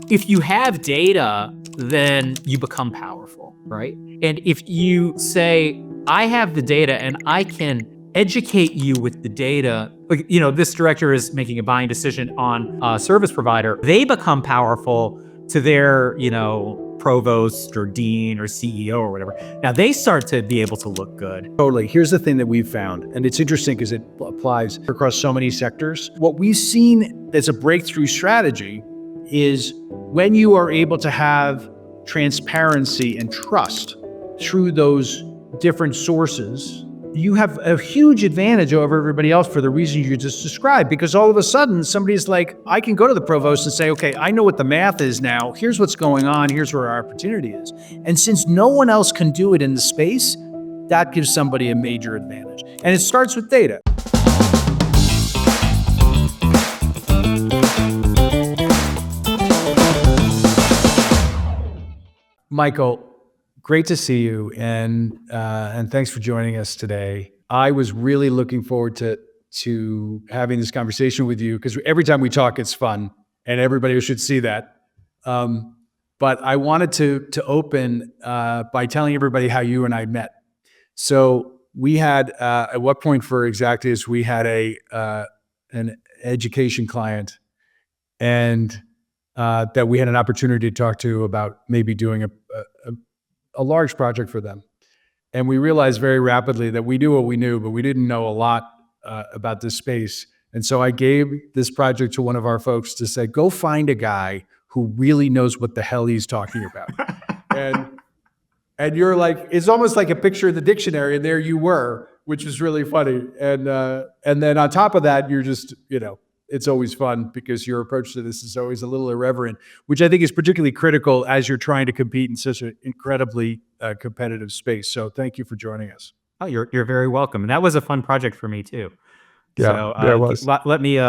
If you have data, then you become powerful, right? And if you say, I have the data and I can educate you with the data, like, this director is making a buying decision on a service provider, they become powerful to their, provost or dean or CEO or whatever. Now they start to be able to look good. Totally. Here's the thing that we've found, and it's interesting because it applies across so many sectors. What we've seen as a breakthrough strategy is when you are able to have transparency and trust through those different sources, you have a huge advantage over everybody else for the reason you just described, because all of a sudden somebody's like, I can go to the provost and say, okay, I know what the math is now. Here's what's going on. Here's where our opportunity is. And since no one else can do it in the space, that gives somebody a major advantage. And it starts with data. Michael, great to see you, and thanks for joining us today. I was really looking forward to having this conversation with you because every time we talk, it's fun, and everybody should see that. But I wanted to open by telling everybody how you and I met. So we had, at what point for executives, we had an education client, and that we had an opportunity to talk to about maybe doing a large project for them. And we realized very rapidly that we knew what we knew, but we didn't know a lot about this space. And so I gave this project to one of our folks to say, go find a guy who really knows what the hell he's talking about. And you're like, it's almost like a picture in the dictionary, and there you were, which was really funny. And then on top of that, you're just, it's always fun because your approach to this is always a little irreverent, which I think is particularly critical as you're trying to compete in such an incredibly competitive space. So thank you for joining us. Oh, you're very welcome. And that was a fun project for me too. Yeah, So it was. let me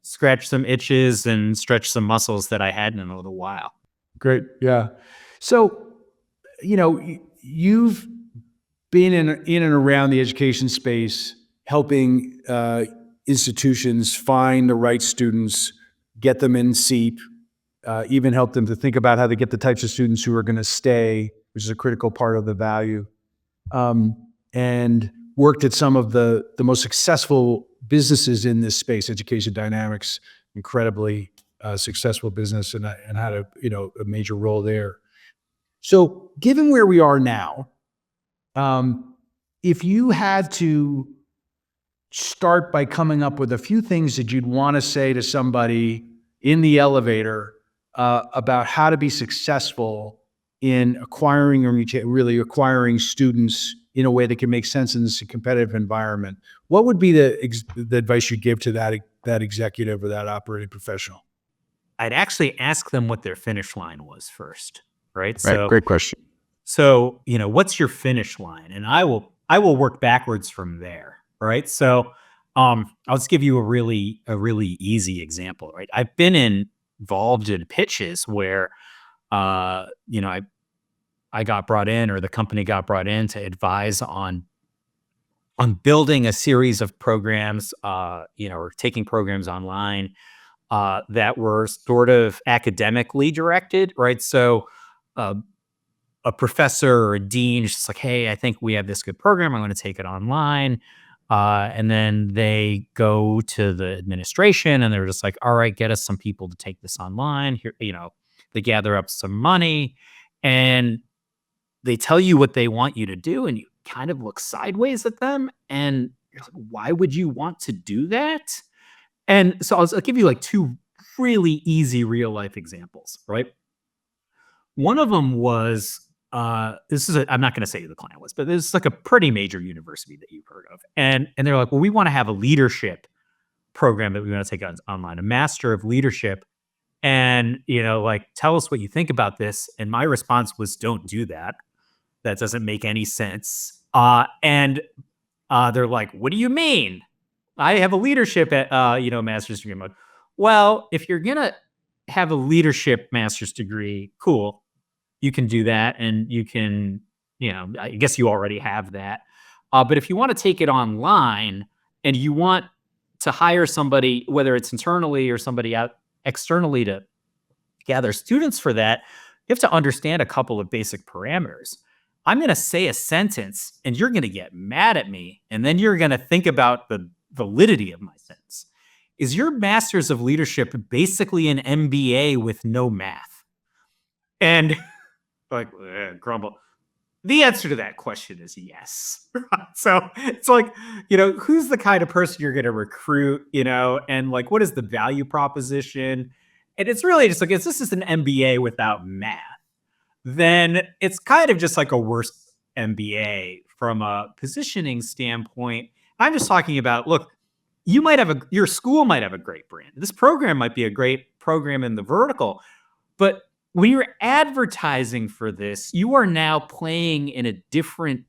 scratch some itches and stretch some muscles that I hadn't in a little while. Great. Yeah. So, you've been in and around the education space, helping institutions find the right students, get them in seat, even help them to think about how to get the types of students who are going to stay, which is a critical part of the value, and worked at some of the most successful businesses in this space. Education Dynamics, incredibly successful business, and had a major role there. So given where we are now, if you had to start by coming up with a few things that you'd want to say to somebody in the elevator about how to be successful in acquiring or really acquiring students in a way that can make sense in this competitive environment, what would be the advice you'd give to that executive or that operating professional? I'd actually ask them what their finish line was first, right? Right. So, Great question. So, what's your finish line? And I will work backwards from there, right? So, I'll just give you a really easy example, right? I've been involved in pitches where, I got brought in, or the company got brought in to advise on building a series of programs, or taking programs online that were sort of academically directed, right? So, a professor or a dean is just like, hey, I think we have this good program. I'm going to take it online. And then they go to the administration and they're just like, all right, get us some people to take this online. Here, they gather up some money and they tell you what they want you to do. And you kind of look sideways at them. And you're like, why would you want to do that? And so I'll give you like two really easy real life examples, right? One of them was, I'm not going to say who the client was, but this is like a pretty major university that you've heard of. And they're like, well, we want to have a leadership program that we want to take online, a master of leadership. And, tell us what you think about this. And my response was, don't do that. That doesn't make any sense. And they're like, what do you mean? I have a leadership at, master's degree mode. Well, if you're going to have a leadership master's degree, cool. You can do that, and you can, I guess you already have that. But if you want to take it online and you want to hire somebody, whether it's internally or somebody out externally to gather students for that, you have to understand a couple of basic parameters. I'm going to say a sentence and you're going to get mad at me. And then you're going to think about the validity of my sentence. Is your master's of leadership basically an MBA with no math? And like, grumble. The answer to that question is yes. So it's like, who's the kind of person you're going to recruit, and like, what is the value proposition? And it's really just like, if this is an MBA without math, then it's kind of just like a worse MBA from a positioning standpoint. I'm just talking about, look, your school might have a great brand. This program might be a great program in the vertical, but when you're advertising for this, you are now playing in a different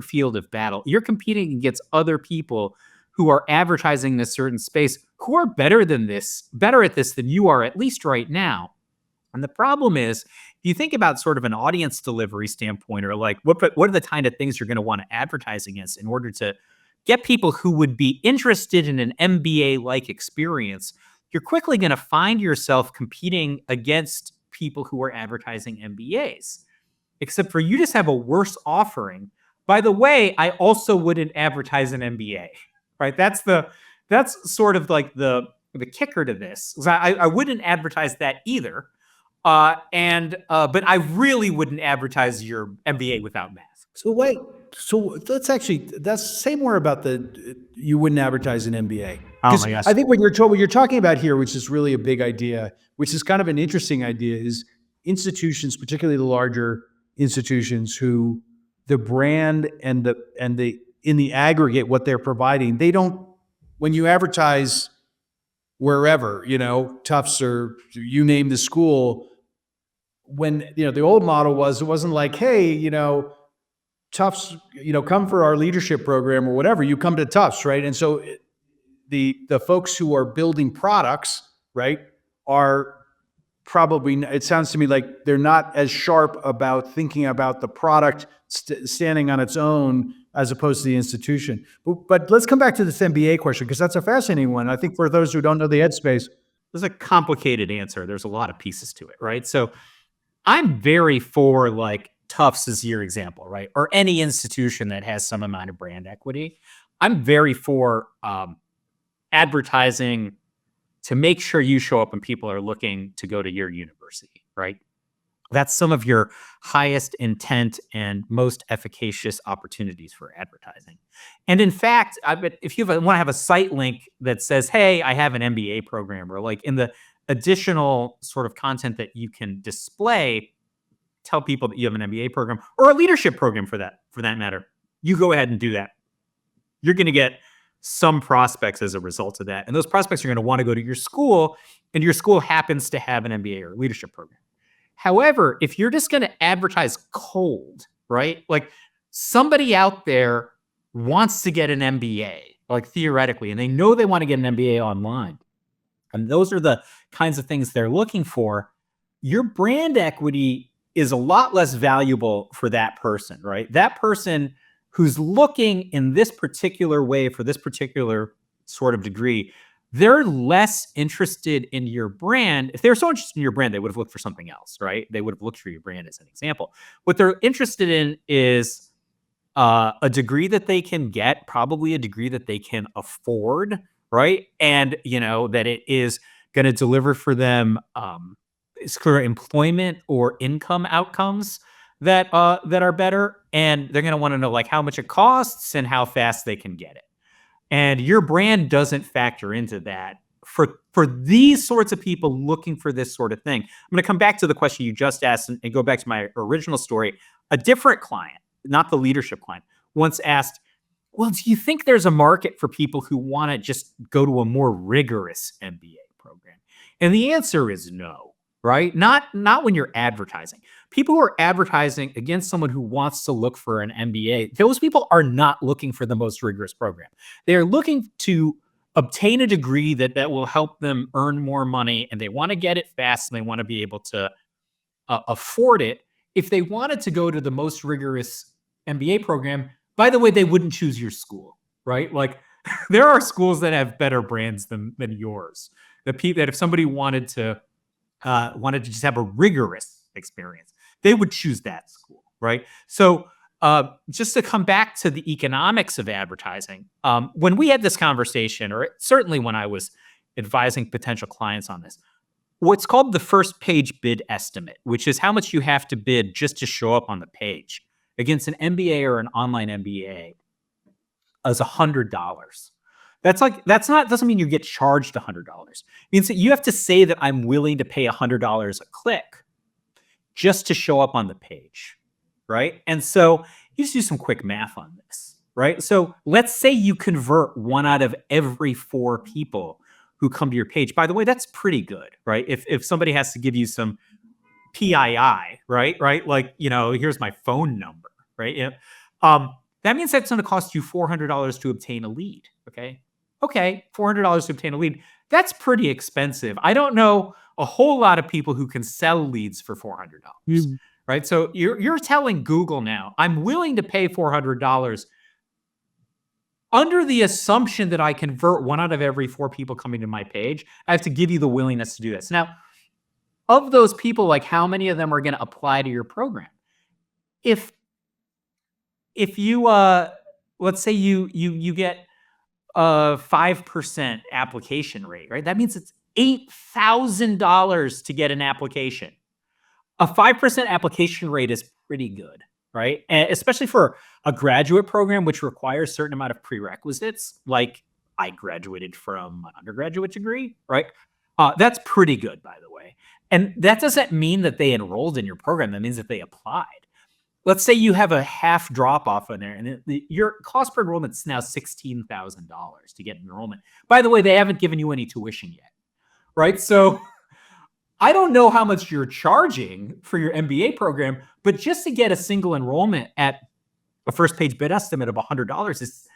field of battle. You're competing against other people who are advertising in a certain space who are better at this than you are, at least right now. And the problem is, if you think about sort of an audience delivery standpoint, or like what are the kind of things you're going to want to advertise against in order to get people who would be interested in an MBA-like experience, you're quickly going to find yourself competing against people who are advertising MBAs, except for you just have a worse offering. By the way, I also wouldn't advertise an MBA, right? That's sort of like the kicker to this. I wouldn't advertise that either. But I really wouldn't advertise your MBA without math. So wait, let's say more about you wouldn't advertise an MBA. Oh my gosh. I think what you're talking about here, which is really a big idea, which is kind of an interesting idea, is institutions, particularly the larger institutions, who the brand and the in the aggregate, what they're providing, they don't, when you advertise wherever, Tufts or you name the school, when, the old model it wasn't like, hey, Tufts, come for our leadership program or whatever, you come to Tufts, right? And so the folks who are building products, right, are probably, it sounds to me like they're not as sharp about thinking about the product standing on its own as opposed to the institution. But let's come back to this MBA question, because that's a fascinating one. I think for those who don't know the headspace. There's a complicated answer. There's a lot of pieces to it, right? So I'm very for like Tufts is your example, right? Or any institution that has some amount of brand equity. I'm very for advertising to make sure you show up when people are looking to go to your university, right? That's some of your highest intent and most efficacious opportunities for advertising. And in fact, I bet if you want to have a site link that says, hey, I have an MBA program, or like in the additional sort of content that you can display, tell people that you have an MBA program or a leadership program for that matter, you go ahead and do that. You're going to get some prospects as a result of that. And those prospects are going to want to go to your school, and your school happens to have an MBA or leadership program. However, if you're just going to advertise cold, right? Like somebody out there wants to get an MBA, like theoretically, and they know they want to get an MBA online. And those are the kinds of things they're looking for. Your brand equity is a lot less valuable for that person, right? That person who's looking in this particular way for this particular sort of degree, they're less interested in your brand. If they were so interested in your brand, they would have looked for something else, right? They would have looked for your brand as an example. What they're interested in is a degree that they can get, probably a degree that they can afford, right? And, that it is going to deliver for them clear employment or income outcomes that are better. And they're going to want to know like how much it costs and how fast they can get it. And your brand doesn't factor into that for these sorts of people looking for this sort of thing. I'm going to come back to the question you just asked and go back to my original story. A different client, not the leadership client, once asked, well, do you think there's a market for people who want to just go to a more rigorous MBA program? And the answer is no, right? Not when you're advertising. People who are advertising against someone who wants to look for an MBA, those people are not looking for the most rigorous program. They are looking to obtain a degree that will help them earn more money, and they want to get it fast, and they want to be able to afford it. If they wanted to go to the most rigorous MBA program, by the way, they wouldn't choose your school, right? Like there are schools that have better brands than yours. That if somebody wanted to wanted to just have a rigorous experience, they would choose that school, right? So just to come back to the economics of advertising, when we had this conversation, or certainly when I was advising potential clients on this, what's called the first page bid estimate, which is how much you have to bid just to show up on the page against an MBA or an online MBA, is $100. Doesn't mean you get charged $100. It means that you have to say that I'm willing to pay $100 a click just to show up on the page, right? And so you just do some quick math on this, right? So let's say you convert 1 out of every 4 people who come to your page. By the way, that's pretty good, right? If somebody has to give you some PII, right? Like, here's my phone number, right? Yeah. That means that's going to cost you $400 to obtain a lead. Okay, $400 to obtain a lead. That's pretty expensive. I don't know a whole lot of people who can sell leads for $400, right? So you're telling Google now, I'm willing to pay $400 under the assumption that I convert 1 out of every 4 people coming to my page. I have to give you the willingness to do this. Now, of those people, like, how many of them are going to apply to your program? If you let's say you get a 5% application rate, right? That means it's $8,000 to get an application. A 5% application rate is pretty good, right? And especially for a graduate program, which requires a certain amount of prerequisites, like I graduated from an undergraduate degree, right? That's pretty good, by the way. And that doesn't mean that they enrolled in your program. That means that they applied. Let's say you have a half drop off in there, and your cost per enrollment is now $16,000 to get an enrollment. By the way, they haven't given you any tuition yet, right? So I don't know how much you're charging for your MBA program, but just to get a single enrollment at a first page bid estimate of $100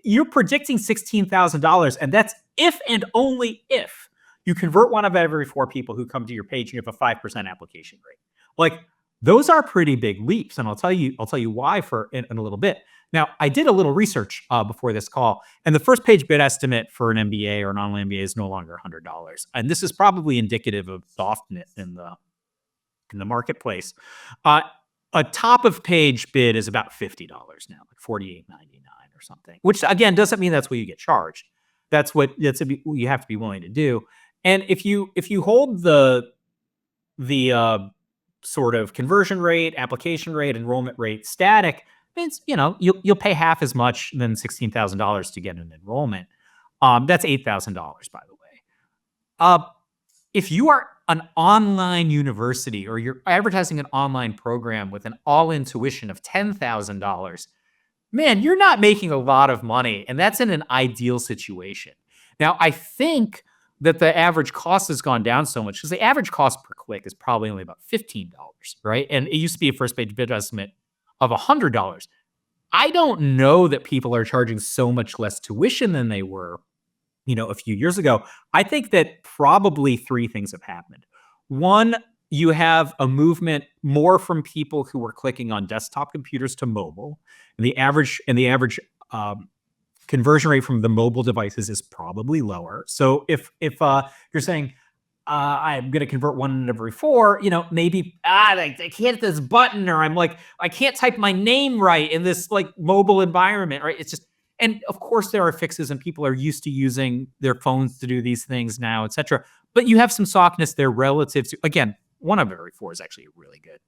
you're predicting $16,000, and that's if and only if you convert 1 of every 4 people who come to your page and you have a 5% application rate. Like, those are pretty big leaps, and I'll tell you why in a little bit. Now, I did a little research before this call, and the first page bid estimate for an MBA or an online MBA is no longer $100, and this is probably indicative of softness in the marketplace. A top of page bid is about $50 now, like $48.99 or something, which again doesn't mean that's what you get charged. That's what you have to be willing to do. And if you hold the sort of conversion rate, application rate, enrollment rate static, means you'll pay half as much than $16,000 to get an enrollment. That's $8,000, by the way. If you are an online university or you're advertising an online program with an all-in tuition of $10,000, man, you're not making a lot of money, and that's in an ideal situation. Now, I think that the average cost has gone down so much because the average cost per click is probably only about $15, right? And it used to be a first page bid estimate of $100. I don't know that people are charging so much less tuition than they were, a few years ago. I think that probably 3 things have happened. One, you have a movement more from people who were clicking on desktop computers to mobile, and the average conversion rate from the mobile devices is probably lower. So if you're saying I'm going to convert 1 in every 4, maybe I can't hit this button, or I can't type my name right in this mobile environment, right? It's just, and of course there are fixes, and people are used to using their phones to do these things now, etc. But you have some softness there relative to, again, 1 of every 4 is actually really good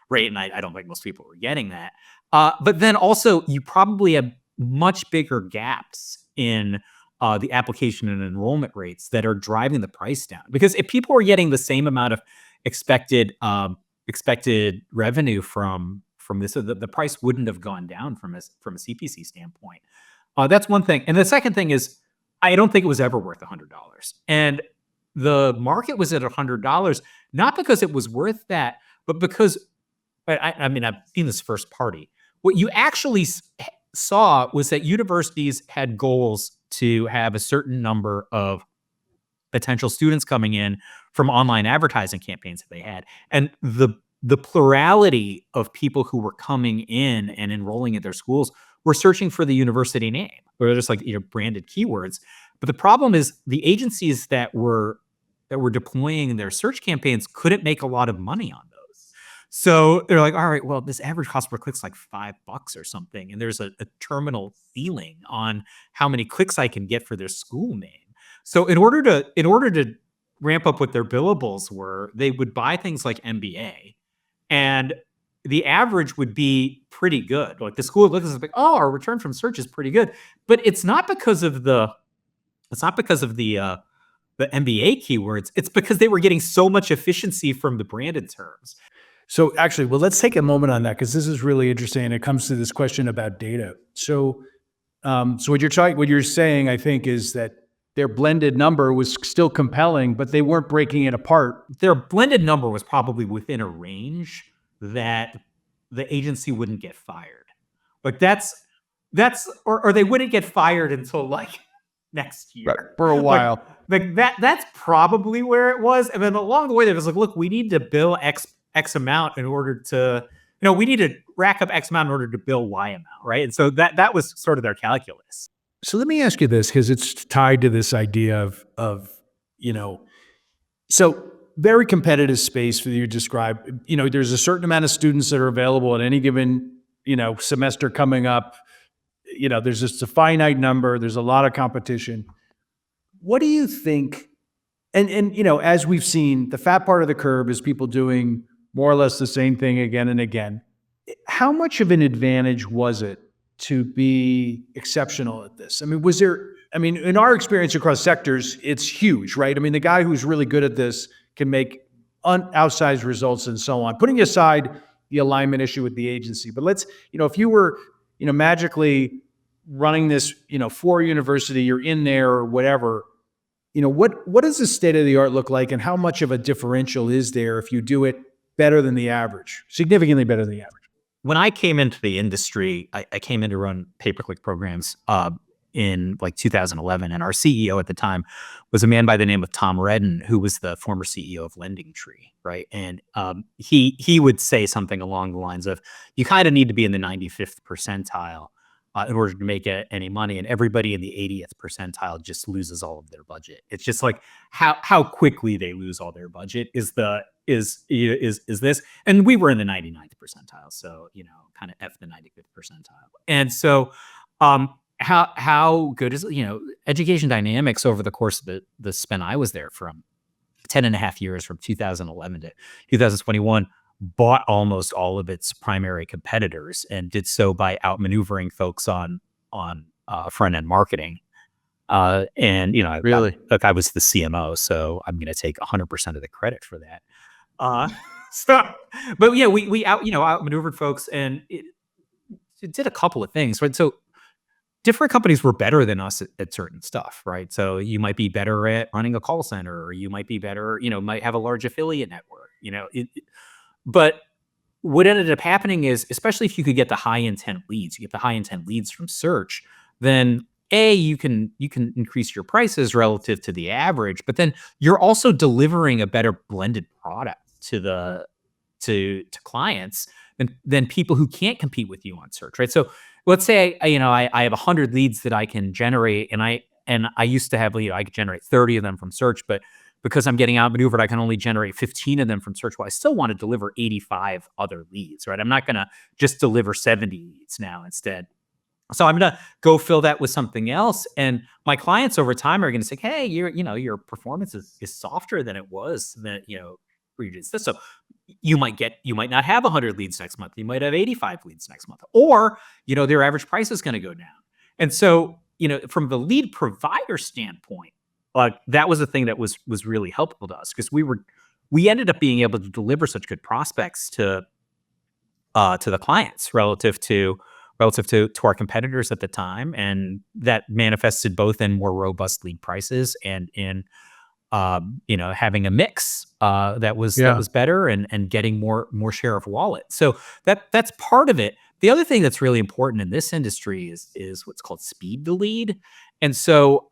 rate, and I don't think most people were getting that. But then also, you probably have much bigger gaps in the application and enrollment rates that are driving the price down. Because if people were getting the same amount of expected revenue from this, the price wouldn't have gone down from a CPC standpoint. That's one thing. And the second thing is, I don't think it was ever worth $100. And the market was at $100, not because it was worth that, but because, I've seen this first party. What you actually saw was that universities had goals to have a certain number of potential students coming in from online advertising campaigns that they had. And the plurality of people who were coming in and enrolling at their schools were searching for the university name, or just branded keywords. But the problem is the agencies that were deploying their search campaigns couldn't make a lot of money on those. So they're like, all right, well, this average cost per click's like $5 or something, and there's a terminal ceiling on how many clicks I can get for their school name. So in order to ramp up what their billables were, they would buy things like MBA, and the average would be pretty good. Like the school would look at us like, oh, our return from search is pretty good, but it's not because of the MBA keywords. It's because they were getting so much efficiency from the branded terms. So actually, well, let's take a moment on that because this is really interesting, and it comes to this question about data. So, what you're saying, I think, is that their blended number was still compelling, but they weren't breaking it apart. Their blended number was probably within a range that the agency wouldn't get fired. Like or they wouldn't get fired until like next year. Right, for a while. That's probably where it was. And then along the way, they was like, look, we need to bill X amount in order to, we need to rack up X amount in order to bill Y amount, right? And so that was sort of their calculus. So let me ask you this, because it's tied to this idea of so very competitive space that you describe. There's a certain amount of students that are available at any given, semester coming up. There's just a finite number. There's a lot of competition. What do you think? And as we've seen, the fat part of the curve is people doing more or less the same thing again and again. How much of an advantage was it to be exceptional at this? I mean, in our experience across sectors, it's huge, right? I mean, the guy who's really good at this can make outsized results and so on. Putting aside the alignment issue with the agency, but let's, if you were, magically running this, for a university, you're in there or whatever, what does the state of the art look like, and how much of a differential is there if you do it better than the average, significantly better than the average? When I came into the industry, I came in to run pay-per-click programs in like 2011, and our CEO at the time was a man by the name of Tom Redden, who was the former CEO of LendingTree, right? And he would say something along the lines of, you kind of need to be in the 95th percentile in order to make any money, and everybody in the 80th percentile just loses all of their budget. It's just like how quickly they lose all their budget is this. And we were in the 99th percentile, so kind of F the 95th percentile. And so how good is Education Dynamics over the course of the span I was there, from 10 and a half years, from 2011 to 2021, bought almost all of its primary competitors, and did so by outmaneuvering folks on front end marketing. And Really? I was the CMO, so I'm going to take 100% of the credit for that. But yeah, we outmaneuvered folks, and it did a couple of things, right? So different companies were better than us at certain stuff, right? So you might be better at running a call center, or you might be better, might have a large affiliate network, but what ended up happening is, especially if you could get the high intent leads, from search, then you can increase your prices relative to the average, but then you're also delivering a better blended product to clients than people who can't compete with you on search, right? So let's say I have 100 leads that I can generate, and I used to have, I could generate 30 of them from search, but because I'm getting outmaneuvered, I can only generate 15 of them from search. Well, I still want to deliver 85 other leads, right? I'm not going to just deliver 70 leads now instead. So I'm going to go fill that with something else. And my clients over time are going to say, hey, your performance is softer than it was this. So you might not have 100 leads next month. You might have 85 leads next month, or, their average price is going to go down. And so, from the lead provider standpoint, that was the thing that was really helpful to us, because we ended up being able to deliver such good prospects to the clients relative to our competitors at the time, and that manifested both in more robust lead prices and in having a mix that was better and getting more share of wallet. So that's part of it. The other thing that's really important in this industry is what's called speed to lead. And so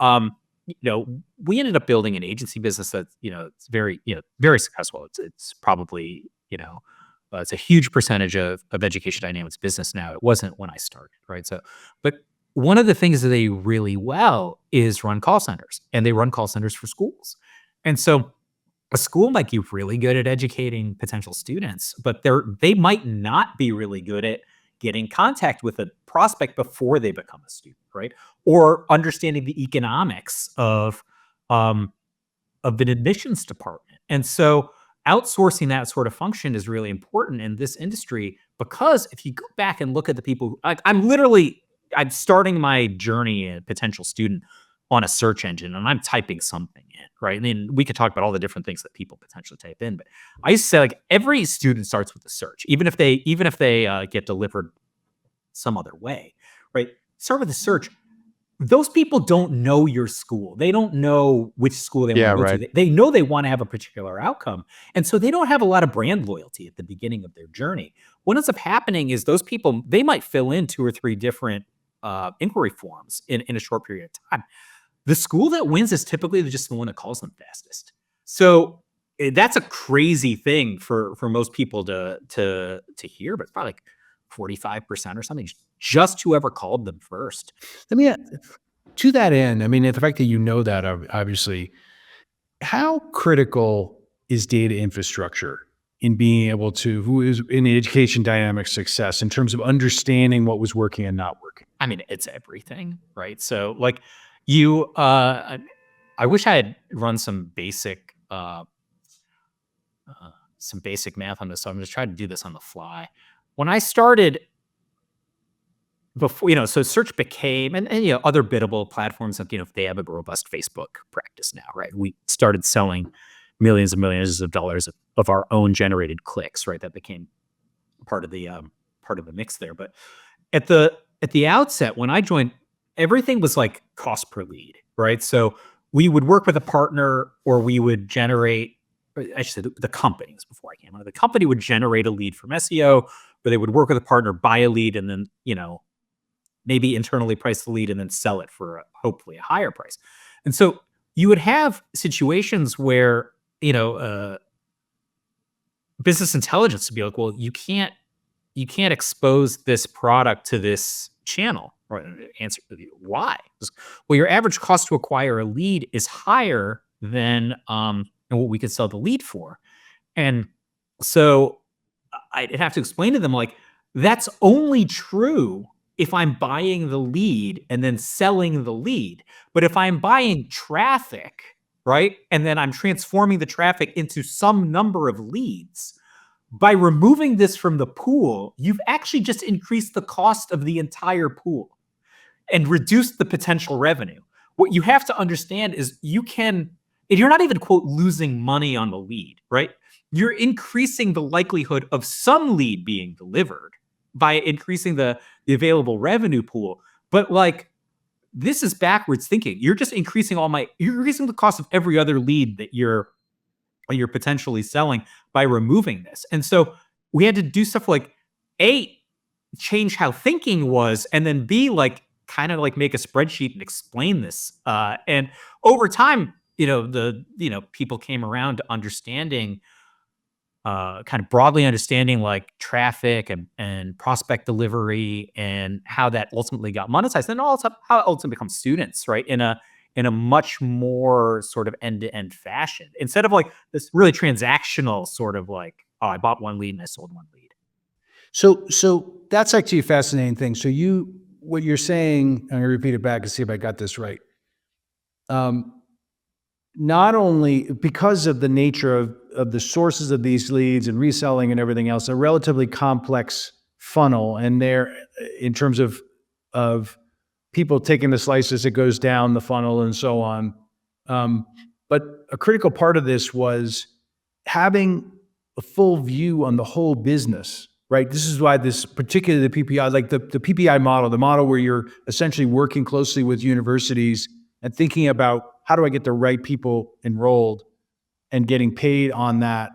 we ended up building an agency business that it's very very successful. It's probably it's a huge percentage of Education Dynamics business now. It wasn't when I started, right? So, but one of the things that they really well is run call centers, and they run call centers for schools. And so a school might be really good at educating potential students, but they might not be really good at getting contact with a prospect before they become a student, right? Or understanding the economics um, of an admissions department. And so outsourcing that sort of function is really important in this industry because if you go back and look at the people like I'm starting my journey as a potential student on a search engine and I'm typing something in, right? And then we could talk about all the different things that people potentially type in, but I used to say like every student starts with a search, even if they get delivered some other way, right? Start with a search. Those people don't know your school. They don't know which school they want Yeah, to go to. right. They know they want to have a particular outcome. And so they don't have a lot of brand loyalty at the beginning of their journey. What ends up happening is those people, they might fill in 2 or 3 different inquiry forms in a short period of time. The school that wins is typically just the one that calls them fastest. So that's a crazy thing for most people to hear, but it's probably like 45% or something. Just whoever called them first. Let me to that end, I mean, the fact that you know that obviously, how critical is data infrastructure in being able to who is in the education dynamic success in terms of understanding what was working and not working? I mean, it's everything, right? So like I wish I had run some basic math on this. So I'm just trying to do this on the fly. When I started before, so search became, and other biddable platforms, like, they have a robust Facebook practice now, right? We started selling millions and millions of dollars of our own generated clicks, right? That became part of the mix there. But at the outset, when I joined, everything was like cost per lead, right? So we would work with a partner, or we would generate. I should say the companies before I came on. The company would generate a lead from SEO, where they would work with a partner, buy a lead, and then maybe internally price the lead and then sell it for hopefully a higher price. And so you would have situations where business intelligence would be like, well, you can't expose this product to this channel. Or answer, why? Well, your average cost to acquire a lead is higher than what we could sell the lead for. And so I'd have to explain to them, like, that's only true if I'm buying the lead and then selling the lead. But if I'm buying traffic, right, and then I'm transforming the traffic into some number of leads, by removing this from the pool, you've actually just increased the cost of the entire pool and reduced the potential revenue. What you have to understand is you're not even, quote, losing money on the lead, right? You're increasing the likelihood of some lead being delivered by increasing the available revenue pool. But like, this is backwards thinking. You're just increasing you're increasing the cost of every other lead that you're potentially selling by removing this. And so we had to do stuff like A, change how thinking was, and then B, like kind of like make a spreadsheet and explain this. And over time, people came around to understanding, kind of broadly understanding like traffic and prospect delivery and how that ultimately got monetized, and also how it ultimately becomes students, right? In a much more sort of end-to-end fashion, instead of like this really transactional sort of like, oh, I bought one lead and I sold one lead. So that's actually a fascinating thing. So what you're saying, I'm going to repeat it back and see if I got this right. Not only because of the nature of the sources of these leads and reselling and everything else, a relatively complex funnel, and they're in terms of people taking the slice as it goes down the funnel and so on. But a critical part of this was having a full view on the whole business, right? This is why this, particularly the PPI, like the PPI model, the model where you're essentially working closely with universities and thinking about how do I get the right people enrolled and getting paid on that,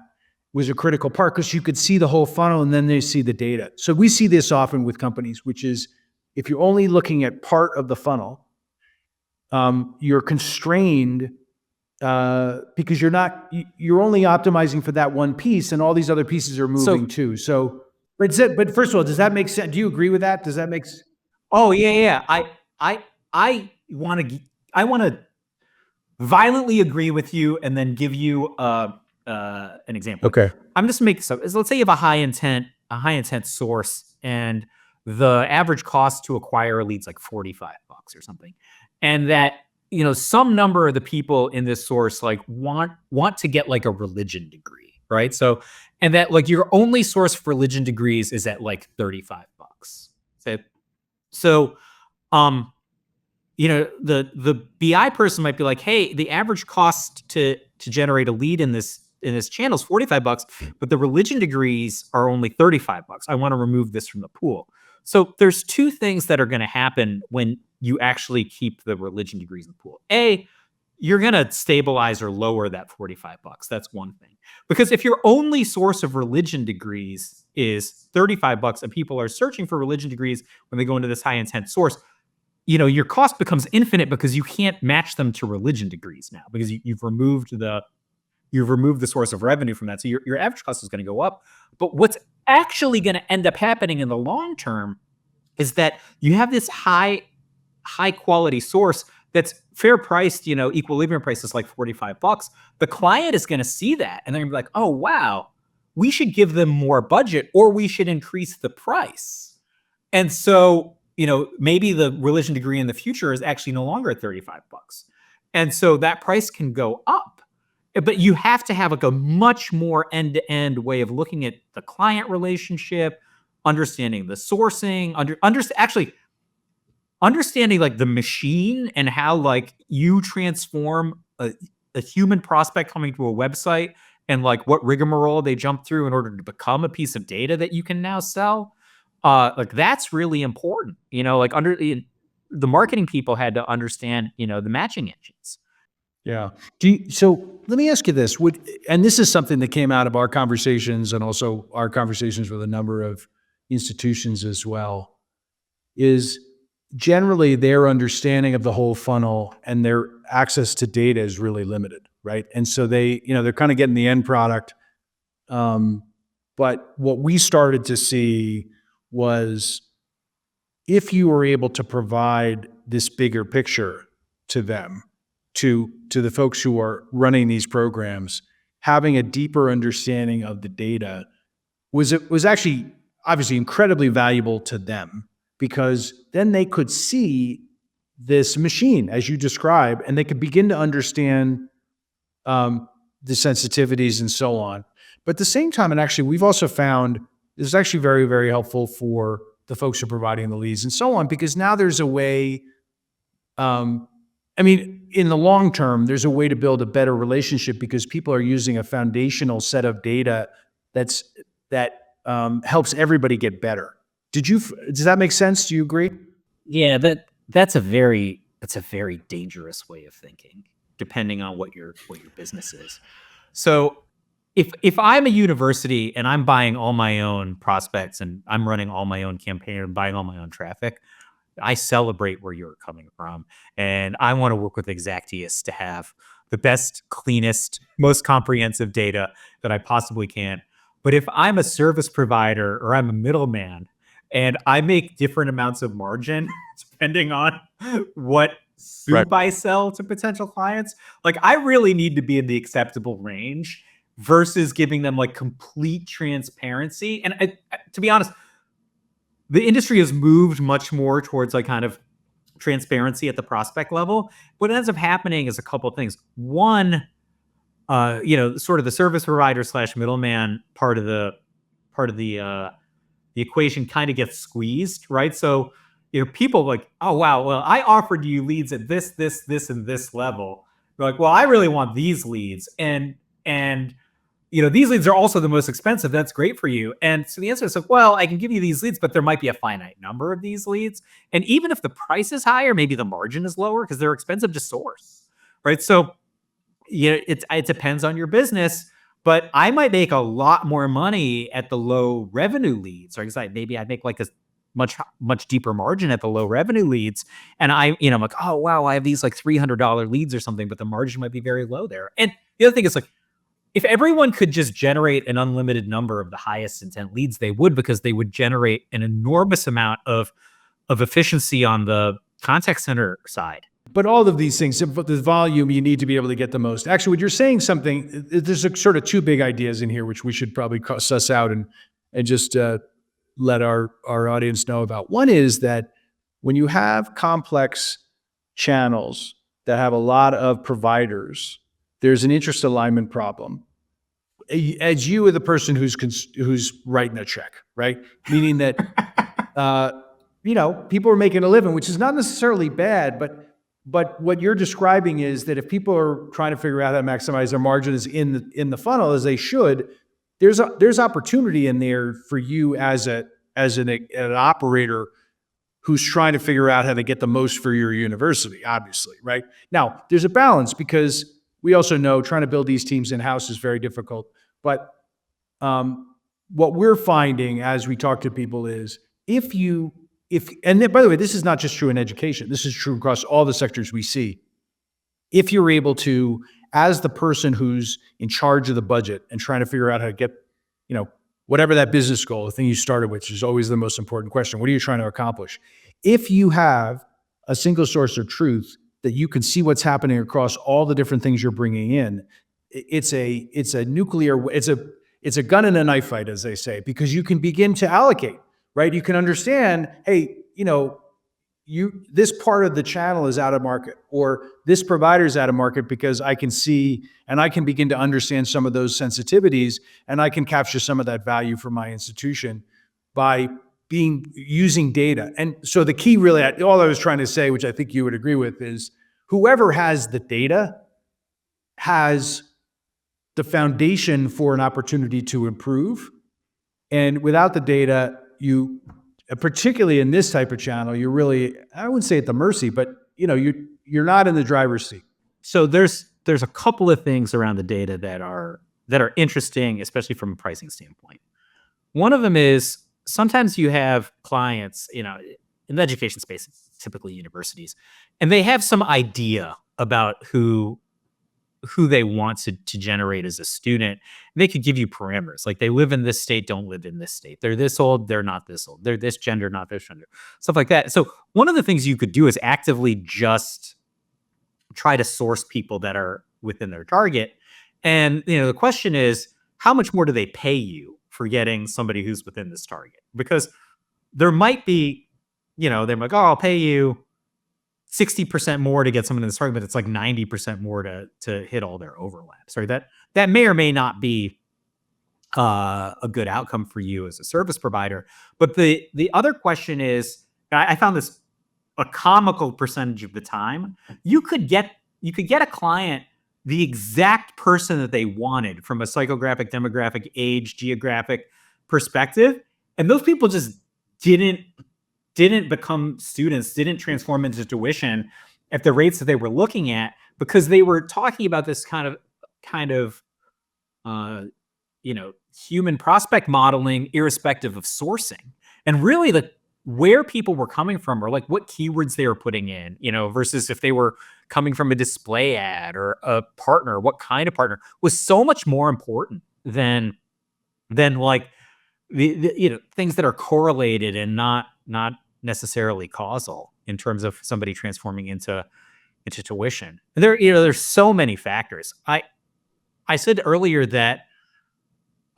was a critical part, because you could see the whole funnel and then they see the data. So we see this often with companies, which is if you're only looking at part of the funnel, you're constrained because you're only optimizing for that one piece, and all these other pieces are moving too. So, but first of all, does that make sense? Do you agree with that? Does that make sense? Oh yeah. I want to violently agree with you, and then give you an example. Okay. I'm just making stuff. Let's say you have a high intent source, and the average cost to acquire a lead's like $45 or something, and that some number of the people in this source like want to get like a religion degree, right? So, and that like your only source for religion degrees is at like $35. So, um, the BI person might be like, hey, the average cost to generate a lead in this channel is $45, but the religion degrees are only $35. I want to remove this from the pool. So there's two things that are going to happen when you actually keep the religion degrees in the pool. A, you're going to stabilize or lower that $45. That's one thing. Because if your only source of religion degrees is $35 and people are searching for religion degrees when they go into this high intent source, your cost becomes infinite because you can't match them to religion degrees now because you've removed the source of revenue from that. So your average cost is going to go up. But what's actually going to end up happening in the long term is that you have this high quality source that's fair priced, equilibrium price is like $45. The client is going to see that and they're going to be like, oh, wow, we should give them more budget or we should increase the price. And so, maybe the religion degree in the future is actually no longer at $35. And so that price can go up. But you have to have like a much more end-to-end way of looking at the client relationship, understanding the sourcing, understanding like the machine and how like you transform a human prospect coming to a website and like what rigmarole they jump through in order to become a piece of data that you can now sell. Like that's really important, like the marketing people had to understand, the matching engines. Yeah. So let me ask you this, and this is something that came out of our conversations and also our conversations with a number of institutions as well, is generally their understanding of the whole funnel and their access to data is really limited, right? And so they're kind of getting the end product. But what we started to see was if you were able to provide this bigger picture to them, to the folks who are running these programs, having a deeper understanding of the data was actually obviously incredibly valuable to them, because then they could see this machine as you describe, and they could begin to understand the sensitivities and so on. But at the same time, and actually we've also found this is actually very, very helpful for the folks who are providing the leads and so on, because now there's a way, in the long term, there's a way to build a better relationship because people are using a foundational set of data that helps everybody get better. Does that make sense? Do you agree? Yeah, that's a very dangerous way of thinking, depending on what your business is. So if I'm a university and I'm buying all my own prospects and I'm running all my own campaign and buying all my own traffic, I celebrate where you're coming from. And I want to work with Exactius to have the best, cleanest, most comprehensive data that I possibly can. But if I'm a service provider or I'm a middleman and I make different amounts of margin depending on what soup I sell to potential clients, like I really need to be in the acceptable range versus giving them like complete transparency. And to be honest, the industry has moved much more towards like kind of transparency at the prospect level. What ends up happening is a couple of things. One, sort of the service provider / middleman part of the equation kind of gets squeezed, right? So, people like, oh wow, well, I offered you leads at this, and this level. They're like, well, I really want these leads, and these leads are also the most expensive. That's great for you. And so the answer is like, well, I can give you these leads, but there might be a finite number of these leads. And even if the price is higher, maybe the margin is lower because they're expensive to source, right? So, it depends on your business, but I might make a lot more money at the low revenue leads, or maybe I'd make like a much deeper margin at the low revenue leads. And I'm like, oh wow, I have these like $300 leads or something, but the margin might be very low there. And the other thing is like, if everyone could just generate an unlimited number of the highest intent leads, they would, because they would generate an enormous amount of efficiency on the contact center side. But all of these things, but the volume, you need to be able to get the most. Actually, when you're saying something, there's a sort of two big ideas in here, which we should probably suss out and just let our audience know about. One is that when you have complex channels that have a lot of providers, there's an interest alignment problem. As you are the person who's writing a check, right? Meaning that people are making a living, which is not necessarily bad, but what you're describing is that if people are trying to figure out how to maximize their margins in the funnel as they should, there's opportunity in there for you as an operator who's trying to figure out how to get the most for your university, obviously, right? Now, there's a balance because we also know trying to build these teams in-house is very difficult. But what we're finding as we talk to people is and then, by the way, this is not just true in education. This is true across all the sectors we see. If you're able to, as the person who's in charge of the budget and trying to figure out how to get, whatever that business goal, the thing you started with, which is always the most important question. What are you trying to accomplish? If you have a single source of truth that you can see what's happening across all the different things you're bringing in, it's a gun and a knife fight, as they say, because you can begin to allocate, right? You can understand, hey, this part of the channel is out of market, or this provider is out of market because I can see and I can begin to understand some of those sensitivities, and I can capture some of that value for my institution by using data. And so the key, really, all I was trying to say, which I think you would agree with, is whoever has the data has the foundation for an opportunity to improve. And without the data, particularly in this type of channel, you're really, I wouldn't say at the mercy, but you're not in the driver's seat. So there's a couple of things around the data that are interesting, especially from a pricing standpoint. One of them is sometimes you have clients, in the education space, typically universities, and they have some idea about who they want to generate as a student. They could give you parameters, like they live in this state, don't live in this state. They're this old, they're not this old. They're this gender, not this gender, stuff like that. So one of the things you could do is actively just try to source people that are within their target. And, the question is, how much more do they pay you for getting somebody who's within this target? Because there might be, they're like, oh, I'll pay you 60% more to get someone in this target, but it's like 90% more to hit all their overlaps. Right? That may or may not be a good outcome for you as a service provider. But the other question is, I found this a comical percentage of the time, you could get a client the exact person that they wanted from a psychographic, demographic, age, geographic perspective, and those people just didn't become students, didn't transform into tuition at the rates that they were looking at, because they were talking about this kind of human prospect modeling irrespective of sourcing. And really where people were coming from, or like what keywords they were putting in, versus if they were coming from a display ad or a partner, what kind of partner, was so much more important than like the things that are correlated and not necessarily causal in terms of somebody transforming into tuition. And there's so many factors. I said earlier that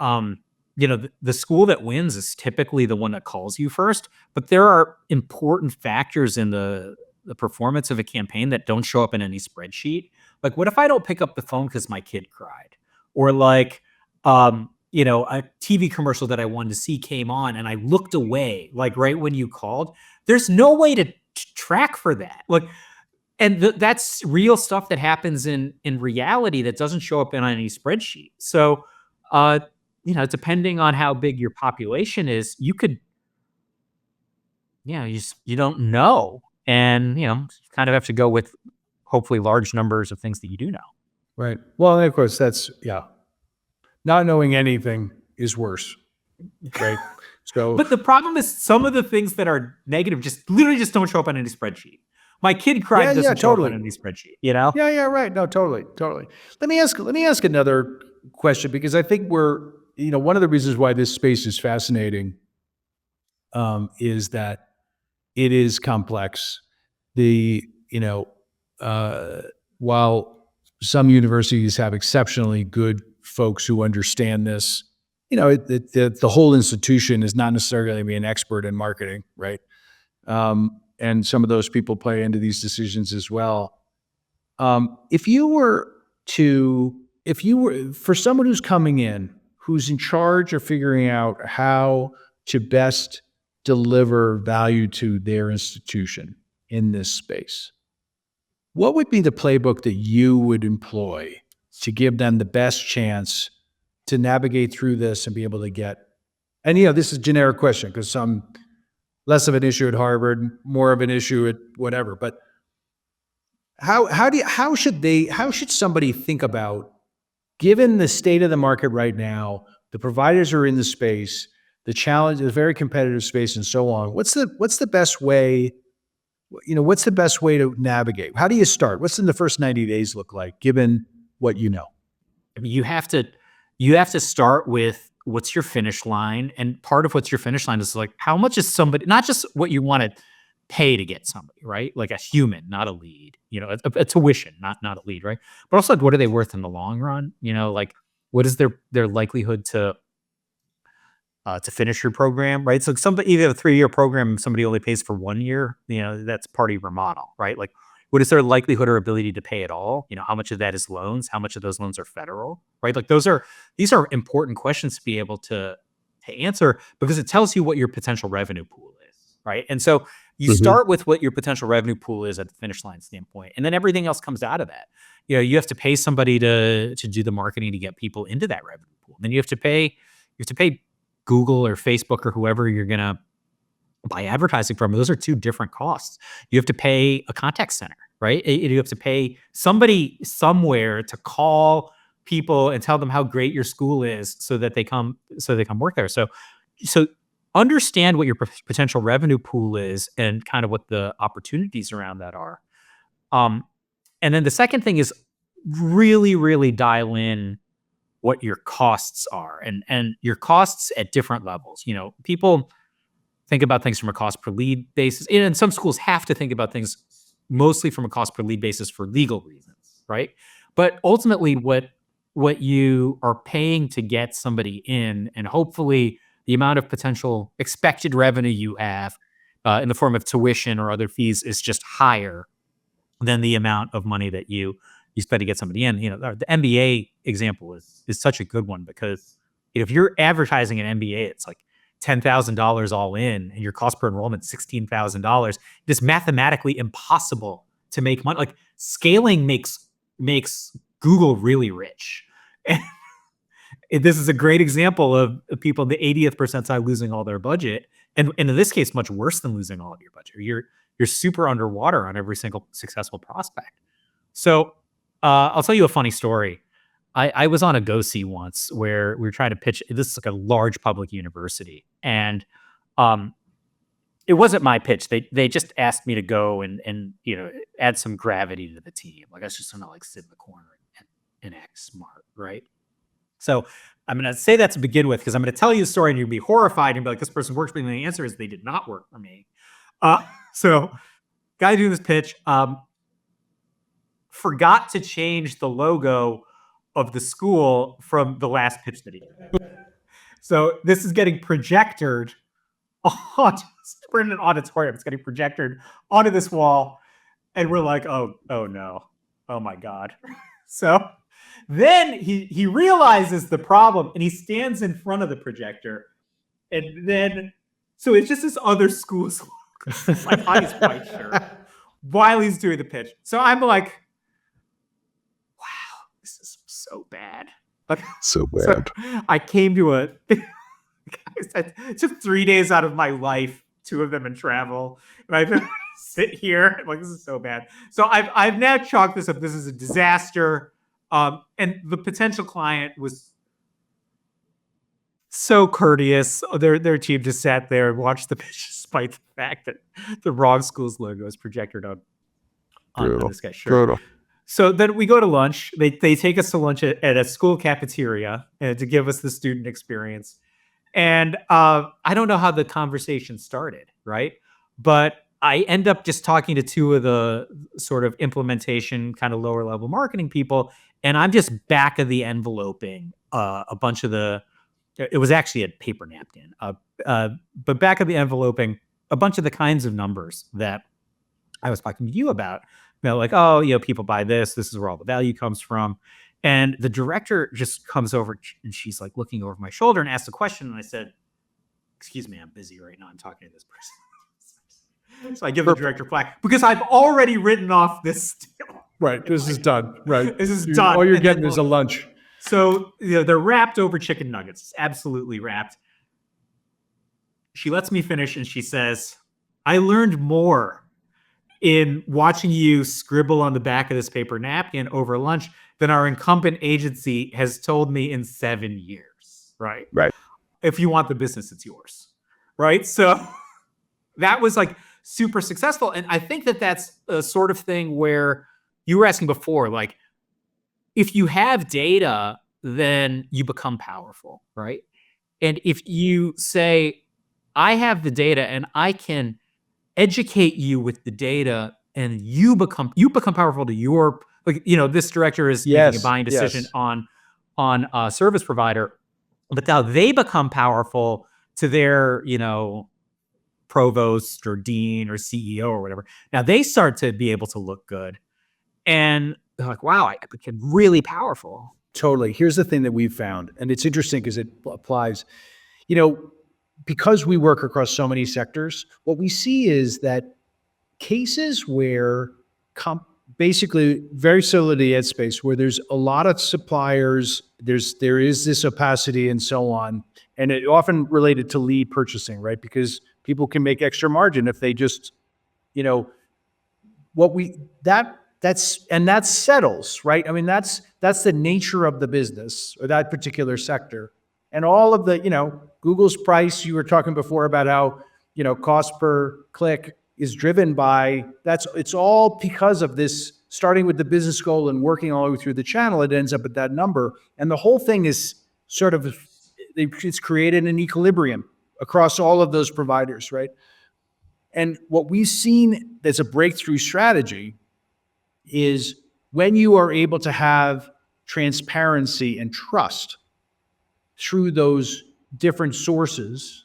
the school that wins is typically the one that calls you first, but there are important factors in the performance of a campaign that don't show up in any spreadsheet. Like, what if I don't pick up the phone because my kid cried? Or like, a TV commercial that I wanted to see came on and I looked away, like right when you called. There's no way to track for that. Like, and that's real stuff that happens in reality that doesn't show up in any spreadsheet. So, depending on how big your population is, you could, you don't know. And, kind of have to go with hopefully large numbers of things that you do know. Right. Well, and of course, not knowing anything is worse, right? So, but the problem is some of the things that are negative just literally just don't show up on any spreadsheet. My kid cried doesn't show up on any spreadsheet, Yeah, right. No, totally. Let me ask another question, because I think one of the reasons why this space is fascinating is that it is complex. while some universities have exceptionally good folks who understand this, the whole institution is not necessarily be an expert in marketing, right? And some of those people play into these decisions as well. If you were for someone who's coming in, who's in charge of figuring out how to best deliver value to their institution in this space, what would be the playbook that you would employ to give them the best chance to navigate through this and be able to get, and this is a generic question because some less of an issue at Harvard, more of an issue at whatever, but how should somebody think about, given the state of the market right now, the providers are in the space, the challenge is a very competitive space and so on. What's the best way, what's the best way to navigate? How do you start? What's in the first 90 days look like, given what you know? I mean, you have to start with what's your finish line. And part of what's your finish line is like, how much is somebody, not just what you want to pay to get somebody, right? Like a human, not a lead, a tuition, not a lead, right? But also, what are they worth in the long run? Like what is their likelihood to finish your program, right? So somebody, you have a 3-year program, somebody only pays for 1 year, that's part of your model, right? Like what is their likelihood or ability to pay at all? How much of that is loans? How much of those loans are federal, right? Like these are important questions to be able to answer because it tells you what your potential revenue pool is, right? And so you start with what your potential revenue pool is at the finish line standpoint, and then everything else comes out of that. You have to pay somebody to do the marketing to get people into that revenue pool. Then you have to pay Google or Facebook or whoever you're gonna buy advertising from. Those are 2 different costs. You have to pay a contact center, right? You have to pay somebody somewhere to call people and tell them how great your school is so they come work there. So understand what your potential revenue pool is and kind of what the opportunities around that are. And then the second thing is really, really dial in what your costs are and your costs at different levels. People think about things from a cost per lead basis. And some schools have to think about things mostly from a cost per lead basis for legal reasons, right? But ultimately what you are paying to get somebody in, and hopefully the amount of potential expected revenue you have in the form of tuition or other fees is just higher than the amount of money that you spend to get somebody in. The MBA example is such a good one because if you're advertising an MBA, it's like $10,000 all in, and your cost per enrollment $16,000. It is mathematically impossible to make money. Like scaling makes Google really rich. And this is a great example of people in the 80th percentile losing all their budget, and in this case, much worse than losing all of your budget. You're super underwater on every single successful prospect. So I'll tell you a funny story. I was on a go-see once where we were trying to pitch. This is like a large public university, and it wasn't my pitch. They just asked me to go and add some gravity to the team. Like I was just gonna like sit in the corner and act smart, right? So I'm going to say that to begin with because I'm going to tell you the story and you'll be horrified and be like, this person works for me. And the answer is they did not work for me. So guy doing this pitch forgot to change the logo of the school from the last pitch that he did. So this is getting projected we're in an auditorium. It's getting projected onto this wall. And we're like, oh no. Oh my God. So then he realizes the problem and he stands in front of the projector. And then, so it's just this other school's like on his white shirt while he's doing the pitch. So I'm like, wow, this is so bad. Like, so bad. So I came to it took 3 days out of my life, 2 of them in travel. And I sit here, I'm like, this is so bad. So I've now chalked this up. This is a disaster. And the potential client was so courteous. Their team just sat there and watched the pitch, despite the fact that the wrong school's logo is projected on this guy's shirt. Brutal. So then we go to lunch. They take us to lunch at a school cafeteria to give us the student experience. And I don't know how the conversation started, right? But I end up just talking to two of the sort of implementation kind of lower level marketing people, and I'm just back of the enveloping a bunch of the. It was actually a paper napkin, but back of the enveloping a bunch of the kinds of numbers that I was talking to you about. Like, oh, people buy this. This is where all the value comes from. And the director just comes over and she's like looking over my shoulder and asks a question. And I said, "Excuse me, I'm busy right now. I'm talking to this person." So I give the director plaque because I've already written off this deal. Right. This is done. Right. This is done. All you're getting is a lunch. So they're wrapped over chicken nuggets. It's absolutely wrapped. She lets me finish and she says, "I learned more in watching you scribble on the back of this paper napkin over lunch than our incumbent agency has told me in 7 years." Right. Right. If you want the business, it's yours. Right. So that was like super successful. And I think that that's a sort of thing where you were asking before, like, if you have data, then you become powerful. Right. And if you say, I have the data and I can educate you with the data, and you become powerful to your, this director is making a buying decision on a service provider, but now they become powerful to their, provost or dean or CEO or whatever. Now they start to be able to look good, and they're like, wow, I became really powerful. Totally. Here's the thing that we've found, and it's interesting because it applies, because we work across so many sectors, what we see is that cases where basically very similar to the ed space, where there's a lot of suppliers, there is this opacity and so on, and it often related to lead purchasing, right? Because people can make extra margin if they just, that settles, right? I mean, that's the nature of the business or that particular sector. And all of the, Google's price, you were talking before about how, cost per click is driven by, it's all because of this, starting with the business goal and working all the way through the channel, it ends up at that number. And the whole thing is sort of, it's created an equilibrium across all of those providers, right? And what we've seen as a breakthrough strategy is when you are able to have transparency and trust through those different sources,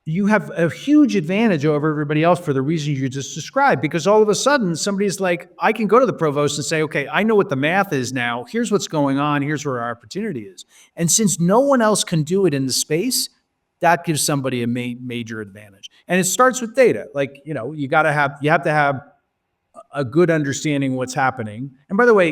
you have a huge advantage over everybody else for the reasons you just described, because all of a sudden somebody's like, I can go to the provost and say, okay, I know what the math is now. Here's what's going on. Here's where our opportunity is. And since no one else can do it in the space, that gives somebody a major advantage. And it starts with data. Like, you have to have a good understanding of what's happening. And by the way,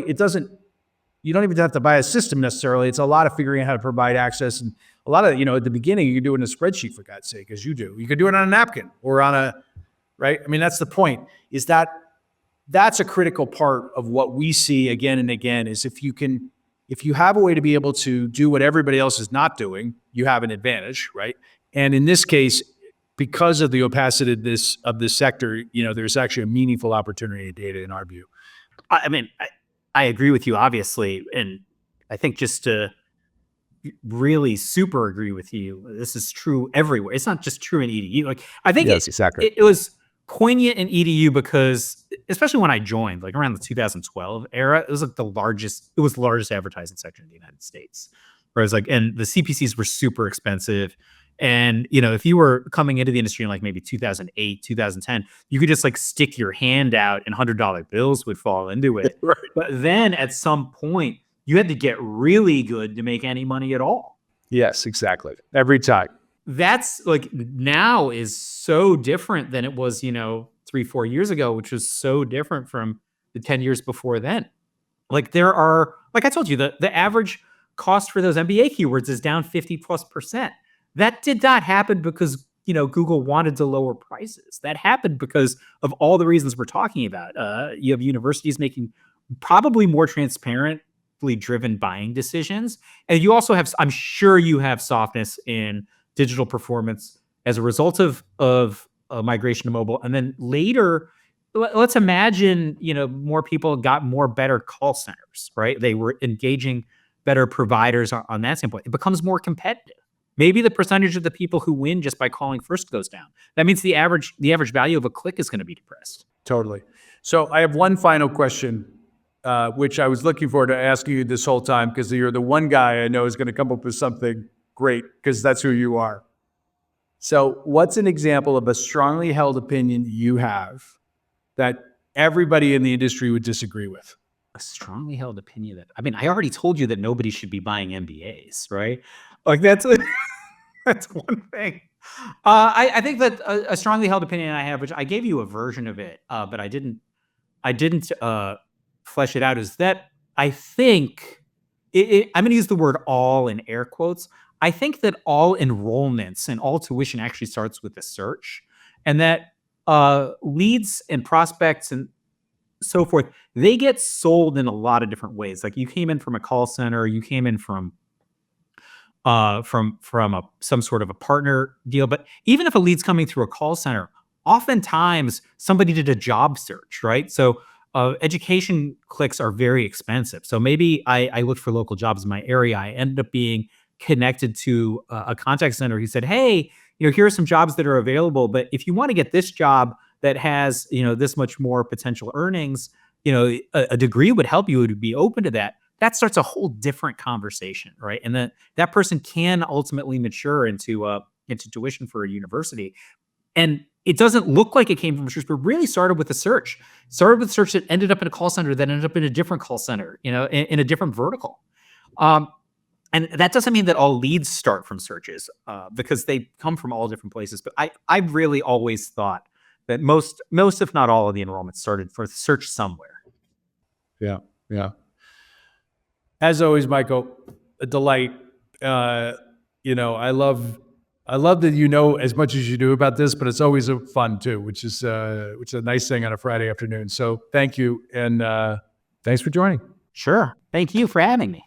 you don't even have to buy a system necessarily. It's a lot of figuring out how to provide access, and a lot of, at the beginning, you can do it in a spreadsheet, for God's sake, as you do. You could do it on a napkin or right? I mean, that's the point, is that's a critical part of what we see again and again, is if you have a way to be able to do what everybody else is not doing, you have an advantage, right? And in this case, because of the opacity of this sector, there's actually a meaningful opportunity in data in our view. I mean, I agree with you, obviously. And I think just to really super agree with you, this is true everywhere. It's not just true in EDU. Like, I think exactly. It was poignant in EDU because, especially when I joined, like around the 2012 era, it was like the largest advertising sector in the United States. Whereas and the CPCs were super expensive. And, if you were coming into the industry in like maybe 2008, 2010, you could just like stick your hand out and $100 bills would fall into it. Right. But then at some point, you had to get really good to make any money at all. Yes, exactly. Every time. That's like now is so different than it was, 3-4 years ago, which was so different from the 10 years before then. Like there are, like I told you, the average cost for those MBA keywords is down 50+%. That did not happen because, Google wanted to lower prices. That happened because of all the reasons we're talking about. You have universities making probably more transparently driven buying decisions. And you also have, I'm sure you have softness in digital performance as a result of migration to mobile. And then later, let's imagine, more people got more better call centers, right? They were engaging better providers on that standpoint. It becomes more competitive. maybe the percentage of the people who win just by calling first goes down. That means the average value of a click is going to be depressed. Totally. So I have one final question, which I was looking forward to asking you this whole time, because you're the one guy I know is going to come up with something great, because that's who you are. So what's an example of a strongly held opinion you have that everybody in the industry would disagree with? A strongly held opinion that, I mean, I already told you that nobody should be buying MBAs, right? Like that's that's one thing. I think that a strongly held opinion I have, which I gave you a version of it, but I didn't flesh it out, is that I think I'm going to use the word all in air quotes. I think that all enrollments and all tuition actually starts with a search, and that leads and prospects and so forth, they get sold in a lot of different ways. Like you came in from a call center, you came in from some sort of a partner deal. But even if a lead's coming through a call center, oftentimes somebody did a job search, right? So education clicks are very expensive. So maybe I looked for local jobs in my area. I ended up being connected to a contact center who said, hey, here are some jobs that are available, but if you want to get this job that has, this much more potential earnings, a degree would help you, would be open to that. That starts a whole different conversation, right? And then that person can ultimately mature into tuition for a university. And it doesn't look like it came from a search, but really started with a search. Started with a search that ended up in a call center, that ended up in a different call center, in a different vertical. And that doesn't mean that all leads start from searches, because they come from all different places. But I really always thought that most, if not all, of the enrollments started for search somewhere. Yeah, yeah. As always, Michael, a delight. I love that you know as much as you do about this, but it's always fun too, which is a nice thing on a Friday afternoon. So thank you, and thanks for joining. Sure. Thank you for having me.